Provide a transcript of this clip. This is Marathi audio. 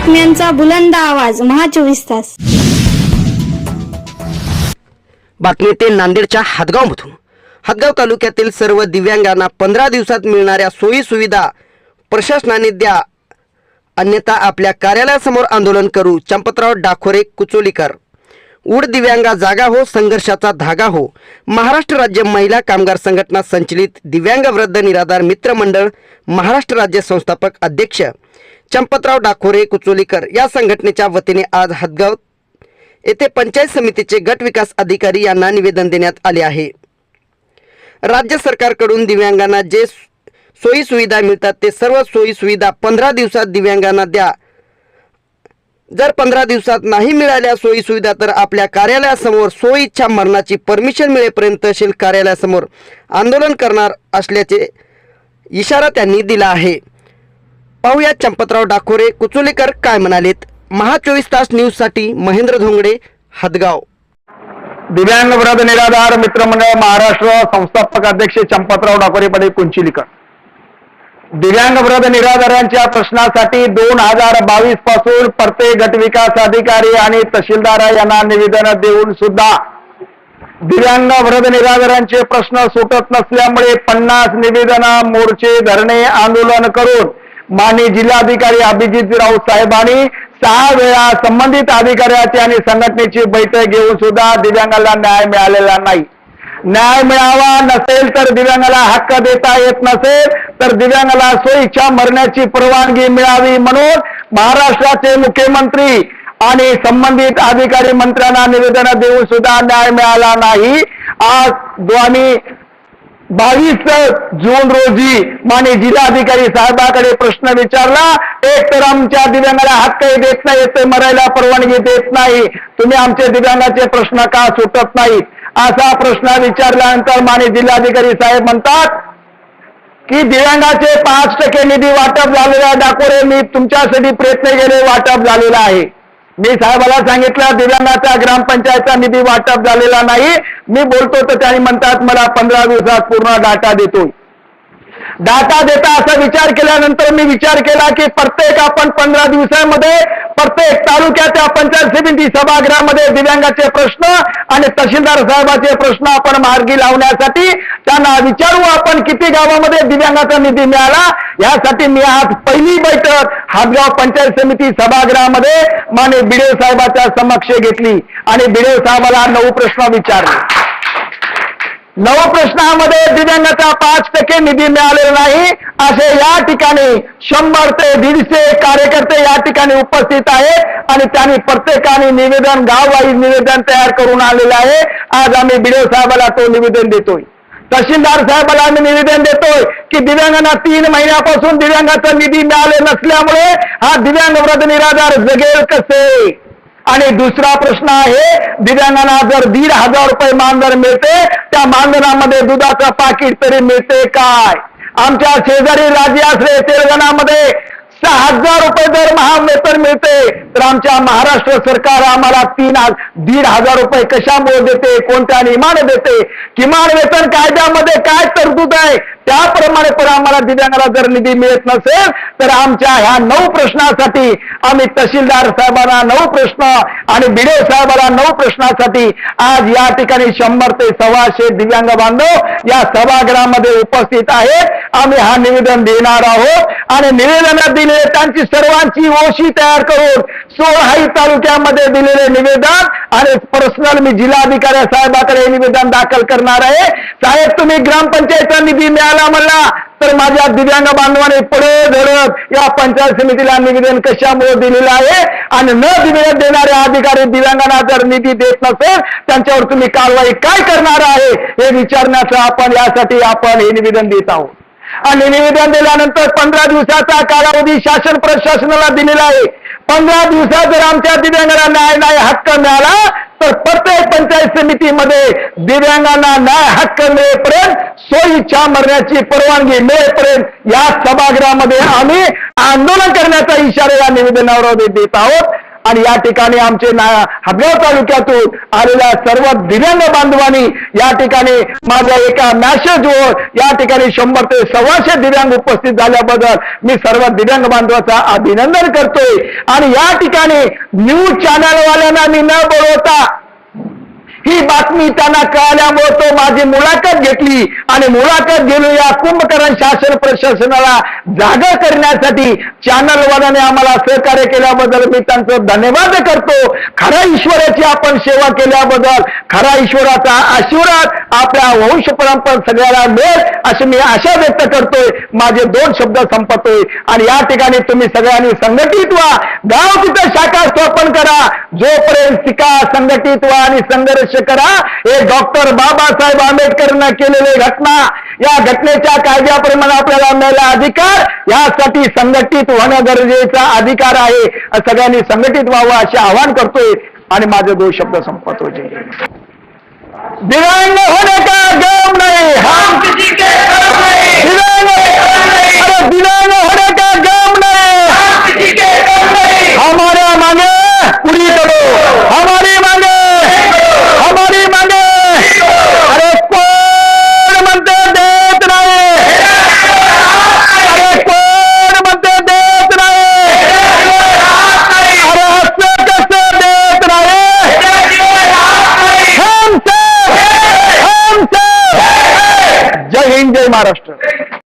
बातम्यांचा बुलंद आवाज महा 24 तास. बातमी ते नांदेडच्या हातगावमधून. हातगाव तालुक्यातील सर्व दिव्यांगांना 15 दिवसात मिळणाऱ्या सोयी सुविधा प्रशासनाने द्या, अन्यथा आपल्या कार्यालयासमोर आंदोलन करू. चंपतराव डाखोरे कुचोलीकर. उड दिव्यांगा जागा हो, संघर्षाचा धागा हो. महाराष्ट्र राज्य महिला कामगार संघटना संचलित दिव्यांग वृद्ध निराधार मित्र मंडळ महाराष्ट्र राज्य संस्थापक अध्यक्ष चंपतराव डाखोरे कुचोलीकर या संघटनेच्या वतीने आज हातगाव येथे पंचायत समितीचे गट विकास अधिकारी यांना निवेदन देण्यात आले आहे. राज्य सरकारकडून दिव्यांगांना जे सोयी सुविधा मिळतात ते सर्व सोयी सुविधा 15 दिवसात दिव्यांगांना द्या. जर 15 दिवसात नाही मिळाल्या सोयी सुविधा तर आपल्या कार्यालयासमोर सोयीच्या मरणाची परमिशन मिळेपर्यंत तहसील कार्यालयासमोर आंदोलन करणार असल्याचे इशारा त्यांनी दिला आहे. पाहूया चंपतराव डाखोरे कुचोलीकर काय म्हणालेत. महा 24 तास न्यूजसाठी महेंद्र धोंगडे, हातगाव. दिव्यांग वृद्ध निराधार मित्रमंडळ महाराष्ट्र संस्थापक अध्यक्ष चंपतराव डाखोरे पडे कुंचिलीकर. दिव्यांग वृद्ध निराधारांच्या प्रश्नासाठी 2022 पासून प्रत्येक गट विकास अधिकारी आणि तहसीलदार यांना निवेदन देऊन सुद्धा दिव्यांग वृद्ध निराधारांचे प्रश्न सुटत नसल्यामुळे 50 निवेदन, मोर्चे, धरणे, आंदोलन करून माननीय जिल्हाधिकारी अभिजित राऊत साहेबांनी 6 वेळा संबंधित अधिकाऱ्याची आणि संघटनेची बैठक घेऊन सुद्धा दिव्यांगाला न्याय मिळालेला नाही. न्याय मिळावा नसेल तर दिव्यांगाला हक्क देता येत नसेल तर दिव्यांगाला सोयीच्या मरण्याची परवानगी मिळावी म्हणून महाराष्ट्राचे मुख्यमंत्री आणि संबंधित अधिकारी मंत्र्यांना निवेदन देऊन सुद्धा न्याय मिळाला नाही. आज आम्ही 22 जून रोजी माननीय जिल्हाधिकारी साहेबांकडे प्रश्न विचारला. एक तर आमच्या दिव्यांगाला हक्कही देत नाही, ते मरायला परवानगी देत नाही, तुम्ही आमचे दिव्यांगाचे प्रश्न का सुटत नाहीत असा प्रश्न विचारल्यानंतर माननीय जिल्हाधिकारी साहेब म्हणतात की दिव्यांगाचे 5% निधी वाटप झालेला आहे. डाकोरे, मी तुमच्यासाठी प्रयत्न केले, वाटप झालेला आहे. मी साहेबाला सांगितलं दिव्यांगाचा ग्रामपंचायतचा निधी वाटप झालेला नाही. मी बोलतो तर त्यांनी म्हणतात मला 15 दिवसात पूर्ण डाटा देतोय. डाटा देता असा विचार केल्यानंतर मी विचार केला की प्रत्येक आपण 15 दिवसांमध्ये प्रत्येक तालुक्याच्या पंचायत समिती सभागृहामध्ये दिव्यांगाचे प्रश्न आणि तहसीलदार साहेबांचे प्रश्न आपण मार्गी लावण्यासाठी त्यांना विचारू आपण किती गावामध्ये दिव्यांगाचा निधी मिळाला. यासाठी मी आज पहिली बैठक हातगाव पंचायत समिती सभागृहामध्ये माननीय बिडेव साहेबांच्या समक्ष घेतली आणि बिडेव साहेबाला 9 प्रश्न विचारले. 9 प्रश्नामध्ये दिव्यांगाचा 5% निधी मिळालेला नाही असे या ठिकाणी 100 ते 150 कार्यकर्ते या ठिकाणी उपस्थित आहेत आणि त्यांनी प्रत्येकाने निवेदन गाववाईज निवेदन तयार करून आलेले आहे. आज आम्ही बिडेव साहेबाला तो निवेदन देतोय. तहसीलदार साहेबाला आम्ही निवेदन देतोय की दिव्यांगांना 3 महिन्यापासून दिव्यांगाचा निधी मिळाले नसल्यामुळे हा दिव्यांग वृद्ध निराधार जगेल कसे. आणि दुसरा प्रश्न आहे दिव्यांगांना जर 1,500 रुपये मानधन मिळते त्या मानधनामध्ये दुधाचं पाकिट तरी मिळते काय. आमच्या शेजारी राज्य असले तेलंगणामध्ये 6,000 रुपये दरमहा वेतन मिळते तर आमच्या महाराष्ट्र सरकार आम्हाला 1,500 रुपये कशामुळे देते, कोणत्या नियमाने देते, किमान वेतन कायद्यामध्ये काय तरतूद आहे त्याप्रमाणे पण आम्हाला दिव्यांगाला जर निधी मिळत नसेल तर आमच्या ह्या 9 प्रश्नासाठी आम्ही तहसीलदार साहेबांना 9 प्रश्न आणि बिडेव साहेबांना 9 प्रश्नासाठी आज या ठिकाणी 100 ते 125 दिव्यांग बांधव या सभागृहामध्ये उपस्थित आहेत. आम्ही हा निवेदन देणार आहोत आणि निवेदनात दिलेले त्यांची सर्वांची ओशी तयार करून 16 तालुक्यामध्ये दिलेले निवेदन आणि पर्सनल मी जिल्हाधिकारी साहेबांकडे निवेदन दाखल करणार आहे. साहेब तुम्ही ग्रामपंचायतचा निधी मिळाला म्हणला तर माझ्या दिव्यांग बांधवाने पुढे धरत या पंचायत समितीला निवेदन कशामुळे दिलेलं आहे आणि न निवेदन देणारे अधिकारी दिव्यांगांना जर निधी देत नसेल त्यांच्यावर तुम्ही कारवाई काय करणार आहे हे विचारण्याचं आपण यासाठी आपण हे निवेदन देत आहोत. आणि निवेदन दिल्यानंतर 15 दिवसाचा कालावधी शासन प्रशासनाला दिलेला आहे. 15 दिवसात जर आमच्या दिव्यांगांना न्याय नाही हक्क मिळाला तर प्रत्येक पंचायत समितीमध्ये दिव्यांगांना न्याय हक्क मिळेपर्यंत सोयीच्या मरण्याची परवानगी मिळेपर्यंत या सभागृहामध्ये आम्ही आंदोलन करण्याचा इशारा या निवेदनावर देत आहोत. आणि या ठिकाणी आमचे हदगाव तालुक्यातून आलेल्या सर्व दिव्यांग बांधवांनी या ठिकाणी माझ्या एका मॅसेजवर या ठिकाणी 100 ते 125 दिव्यांग उपस्थित झाल्याबद्दल मी सर्व दिव्यांग बांधवाचा अभिनंदन करतोय. आणि या ठिकाणी न्यूज चॅनलवाल्यांना मी न बोलवता ही बातमी त्यांना कळाल्यामुळे तो माझी मुलाखत घेतली आणि मुलाखत घेऊन या कुंभकर्ण शासन प्रशासनाला जागा करण्यासाठी चॅनलवाल्याने आम्हाला सहकार्य केल्याबद्दल मी त्यांचं धन्यवाद करतो. खऱ्या ईश्वराची आपण सेवा केल्याबद्दल खरा ईश्वराचा आशीर्वाद आपल्या वंश परंपरा सगळ्याला मिळेल अशी मी आशा व्यक्त करतोय. माझे 2 शब्द संपतोय. आणि या ठिकाणी तुम्ही सगळ्यांनी संघटित व्हा, गाव तिथं शाखा स्थापन करा. जोपर्यंत शिका, संघटित व्हा आणि संघर्ष करा. हे डॉक्टर बाबासाहेब आंबेडकरनं केलेली घटना, या घटनेच्या कायद्याप्रमाणे आपल्याला मिळाला अधिकार, यासाठी संघटित होणं गरजेचा अधिकार आहे. सगळ्यांनी संघटित व्हावं असे आवाहन करतोय आणि माझे 2 शब्द संपतोय. दिव्यांग होने का गम नहीं, हम किसी के गम नहीं. दिव्यांग होने का गम नहीं, हम किसी के गम नहीं. हमारे मांगे पूरी करो, हमारी मांगे, हमारी मांगे. अरे कोण म्हणते देत नाही, अरे कोण म्हणते देत नाही, अरे असं कसं देत नाही. हम सब जय हिंद, जय महाराष्ट्र.